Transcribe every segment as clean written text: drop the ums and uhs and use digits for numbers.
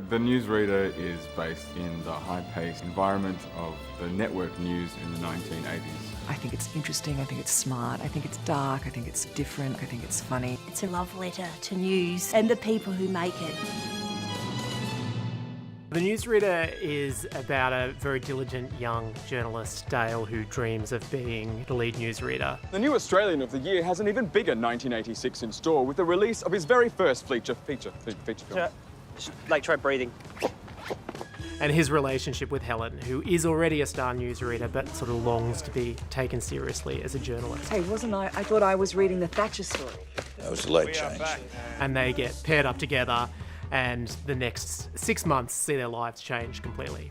The Newsreader is based in the high-paced environment of the network news in the 1980s. I think it's interesting, I think it's smart, I think it's dark, I think it's different, I think it's funny. It's a love letter to news and the people who make it. The Newsreader is about a very diligent young journalist, Dale, who dreams of being the lead newsreader. The new Australian of the Year has an even bigger 1986 in store with the release of his very first feature film. Like, try breathing. And his relationship with Helen, who is already a star newsreader but sort of longs to be taken seriously as a journalist. Hey, I thought I was reading the Thatcher story. That was a late change. And they get paired up together, and the next 6 months see their lives change completely.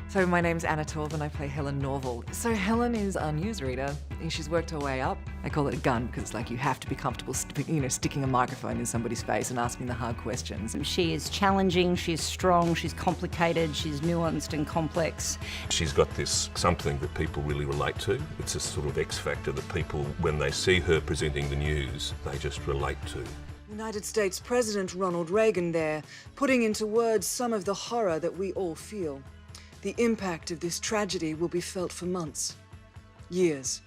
So my name's Torv and I play Helen Norville. So Helen is a newsreader. She's worked her way up. I call it a gun because it's like you have to be comfortable sticking a microphone in somebody's face and asking the hard questions. She is challenging, she's strong, she's complicated, she's nuanced and complex. She's got this something that people really relate to. It's a sort of X factor that people, when they see her presenting the news, they just relate to. United States President Ronald Reagan there, putting into words some of the horror that we all feel. The impact of this tragedy will be felt for months, years.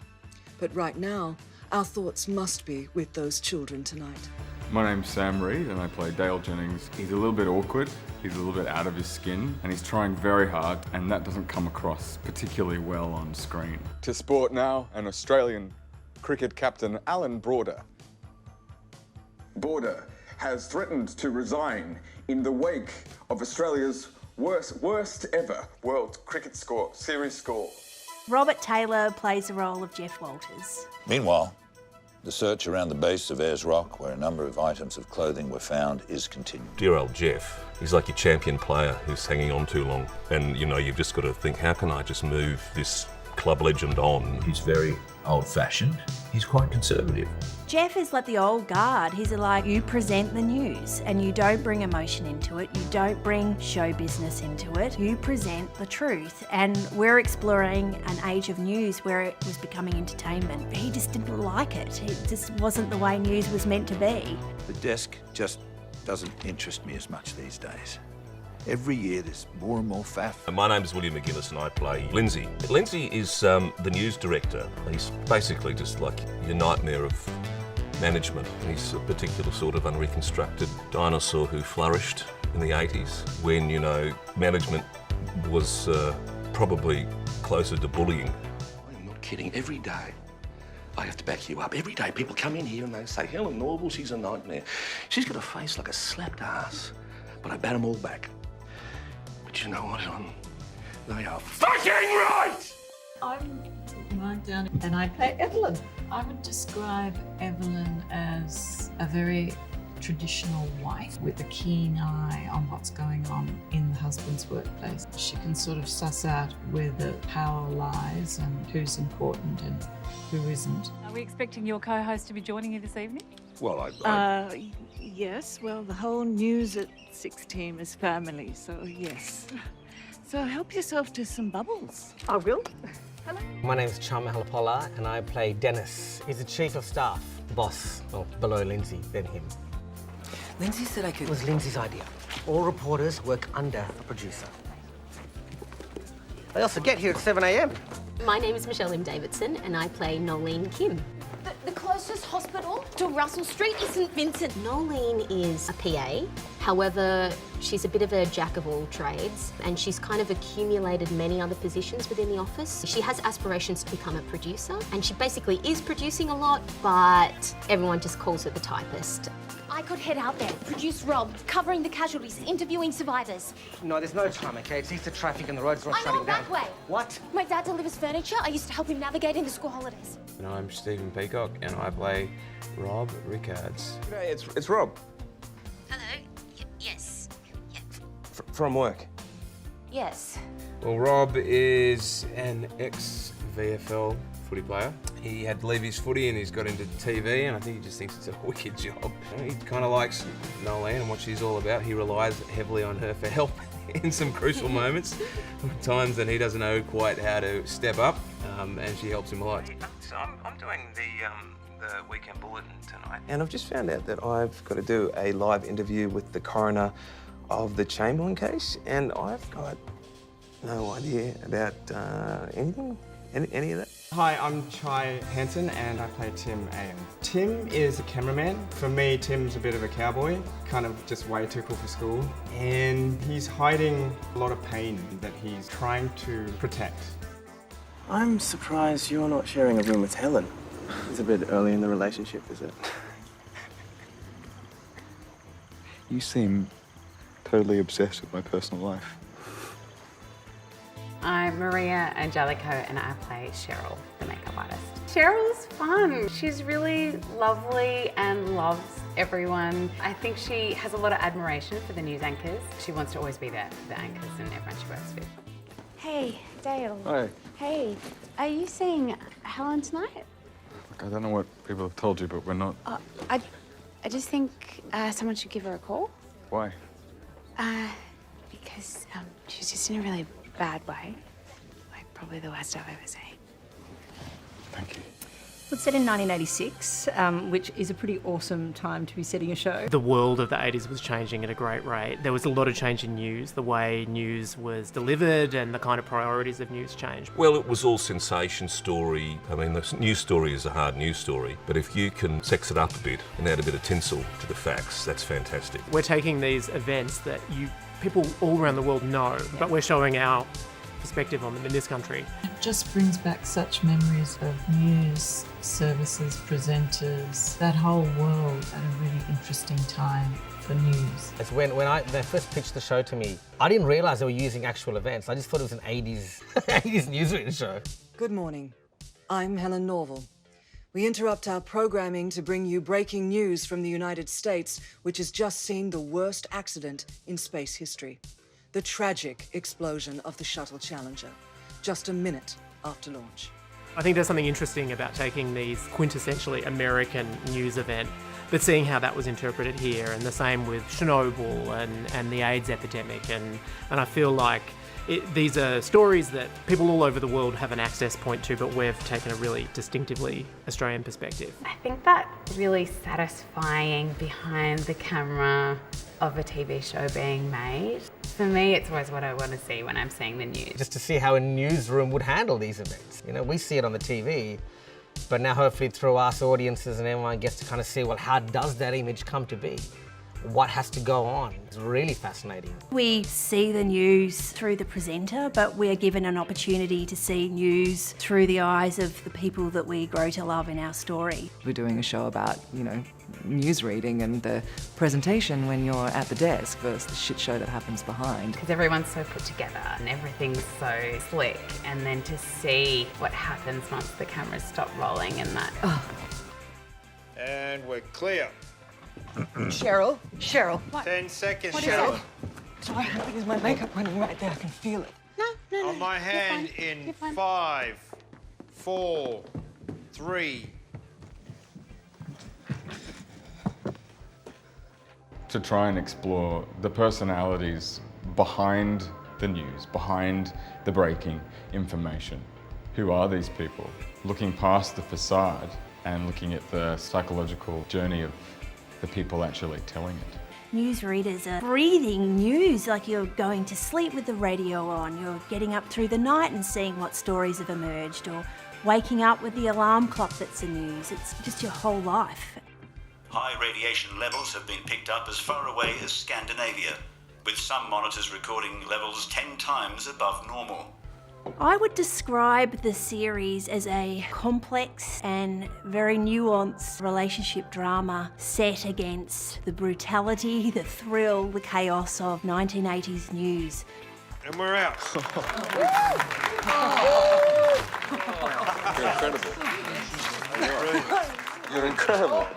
But right now, our thoughts must be with those children tonight. My name's Sam Reid and I play Dale Jennings. He's a little bit awkward, he's a little bit out of his skin, and he's trying very hard, and that doesn't come across particularly well on screen. To sport now, and Australian cricket captain Alan Border has threatened to resign in the wake of Australia's worst ever World Cricket Series score. Robert Taylor plays the role of Jeff Walters. Meanwhile, the search around the base of Ayers Rock, where a number of items of clothing were found, is continuing. Dear old Jeff, he's like your champion player who's hanging on too long. And, you've just got to think, how can I just move this club legend on? He's very old-fashioned. He's quite conservative. Jeff is like the old guard. He's like, you present the news and you don't bring emotion into it. You don't bring show business into it. You present the truth. And we're exploring an age of news where it was becoming entertainment. He just didn't like it. It just wasn't the way news was meant to be. The desk just doesn't interest me as much these days. Every year there's more and more faff. My name is William McInnes and I play Lindsay. Lindsay is the news director. He's basically just like your nightmare of management. He's a particular sort of unreconstructed dinosaur who flourished in the 80s when, management was probably closer to bullying. I'm not kidding. Every day I have to back you up. Every day people come in here and they say, Helen Norville, she's a nightmare. She's got a face like a slapped ass. But I bat them all back. But you know what, Helen? They are fucking right! I'm Marg Downey and I play Evelyn. I would describe Evelyn as a very traditional wife with a keen eye on what's going on in the husband's workplace. She can sort of suss out where the power lies and who's important and who isn't. Are we expecting your co-host to be joining you this evening? Well, Yes, well, the whole News at 6 team is family, so yes. So help yourself to some bubbles. I will. Hello. My name's Chum, Ehelepola, and I play Dennis. He's the chief of staff, boss, well, below Lindsay, then him. Lindsay said I could... It was Lindsay's idea. All reporters work under a producer. They also get here at 7 a.m. My name is Michelle M. Davidson, and I play Nolene Kim. The closest hospital to Russell Street is St Vincent. Nolene is a PA. However, she's a bit of a jack of all trades, and she's kind of accumulated many other positions within the office. She has aspirations to become a producer, and she basically is producing a lot, but everyone just calls her the typist. I could head out there, produce Rob, covering the casualties, interviewing survivors. No, there's no time, okay? It's Easter traffic and the roads are all shutting down. I'm that way. What? My dad delivers furniture. I used to help him navigate in the school holidays. And I'm Stephen Peacocke and I play Rob Rickards. G'day, it's Rob. Hello? Yes. Yeah. From work. Yes. Well, Rob is an ex-VFL footy player. He had to leave his footy and he's got into TV, and I think he just thinks it's a wicked job. He kind of likes Nolene and what she's all about. He relies heavily on her for help in some crucial moments, times that he doesn't know quite how to step up, and she helps him a lot. So I'm doing the weekend bulletin tonight, and I've just found out that I've got to do a live interview with the coroner of the Chamberlain case, and I've got no idea about anything, any of that. Hi, I'm Hansen and I play Tim AM. Tim is a cameraman. For me, Tim's a bit of a cowboy, kind of just way too cool for school. And he's hiding a lot of pain that he's trying to protect. I'm surprised you're not sharing a room with Helen. It's a bit early in the relationship, is it? You seem totally obsessed with my personal life. I'm Maria Angelico and I play Cheryl, the makeup artist. Cheryl's fun. She's really lovely and loves everyone. I think she has a lot of admiration for the news anchors. She wants to always be there for the anchors and everyone she works with. Hey, Dale. Hi. Hey, are you seeing Helen tonight? Look, I don't know what people have told you, but we're not. I just think someone should give her a call. Why? Because she's just in a really bad way. Like, probably the worst I've ever seen. Thank you. It's set in 1986, which is a pretty awesome time to be setting a show. The world of the 80s was changing at a great rate. There was a lot of change in news, the way news was delivered and the kind of priorities of news changed. Well, it was all sensation story. I mean, the news story is a hard news story, but if you can sex it up a bit and add a bit of tinsel to the facts, that's fantastic. We're taking these events that people all around the world know, but we're showing our perspective on them in this country. It just brings back such memories of news services, presenters, that whole world at a really interesting time for news. It's when they first pitched the show to me, I didn't realise they were using actual events. I just thought it was an 80s newsreader show. Good morning. I'm Helen Norville. We interrupt our programming to bring you breaking news from the United States, which has just seen the worst accident in space history. The tragic explosion of the Shuttle Challenger, just a minute after launch. I think there's something interesting about taking these quintessentially American news event, but seeing how that was interpreted here, and the same with Chernobyl and the AIDS epidemic, and I feel like these are stories that people all over the world have an access point to, but we've taken a really distinctively Australian perspective. I think that really satisfying behind the camera of a TV show being made. For me, it's always what I want to see when I'm seeing the news. Just to see how a newsroom would handle these events. You know, we see it on the TV, but now hopefully through us audiences and everyone gets to kind of see, well, how does that image come to be? What has to go on? It's really fascinating. We see the news through the presenter, but we're given an opportunity to see news through the eyes of the people that we grow to love in our story. We're doing a show about, news reading and the presentation when you're at the desk versus the shit show that happens behind. Because everyone's so put together and everything's so slick, and then to see what happens once the cameras stop rolling and that. And we're clear. Cheryl. 10 seconds, What Cheryl. is it? Sorry, I think it's my makeup running right there. I can feel it. No. On my hand in 5, 4, 3. To try and explore the personalities behind the news, behind the breaking information. Who are these people? Looking past the facade and looking at the psychological journey of the people actually telling it. Newsreaders are breathing news, like you're going to sleep with the radio on, you're getting up through the night and seeing what stories have emerged, or waking up with the alarm clock that's the news. It's just your whole life. High radiation levels have been picked up as far away as Scandinavia, with some monitors recording levels 10 times above normal. I would describe the series as a complex and very nuanced relationship drama set against the brutality, the thrill, the chaos of 1980s news. And we're out. You're incredible. You're incredible.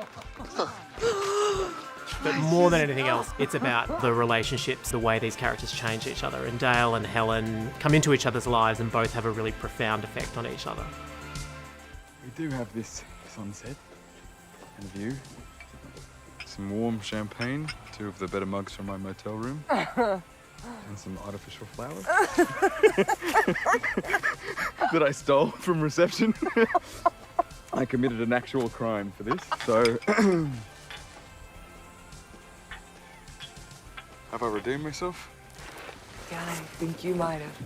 But more than anything else, it's about the relationships, the way these characters change each other. And Dale and Helen come into each other's lives and both have a really profound effect on each other. We do have this sunset and a view. Some warm champagne, 2 of the better mugs from my motel room. And some artificial flowers that I stole from reception. I committed an actual crime for this, so... Have I redeemed myself? Yeah, I think you might have.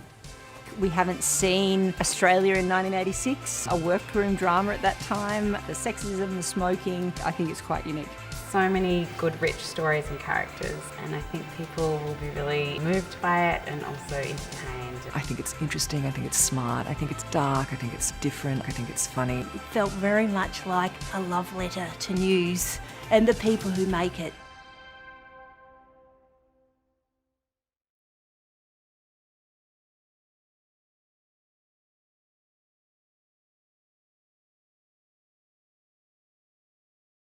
We haven't seen Australia in 1986, a workroom drama at that time, the sexism, the smoking. I think it's quite unique. So many good, rich stories and characters, and I think people will be really moved by it and also entertained. I think it's interesting, I think it's smart, I think it's dark, I think it's different, I think it's funny. It felt very much like a love letter to news and the people who make it.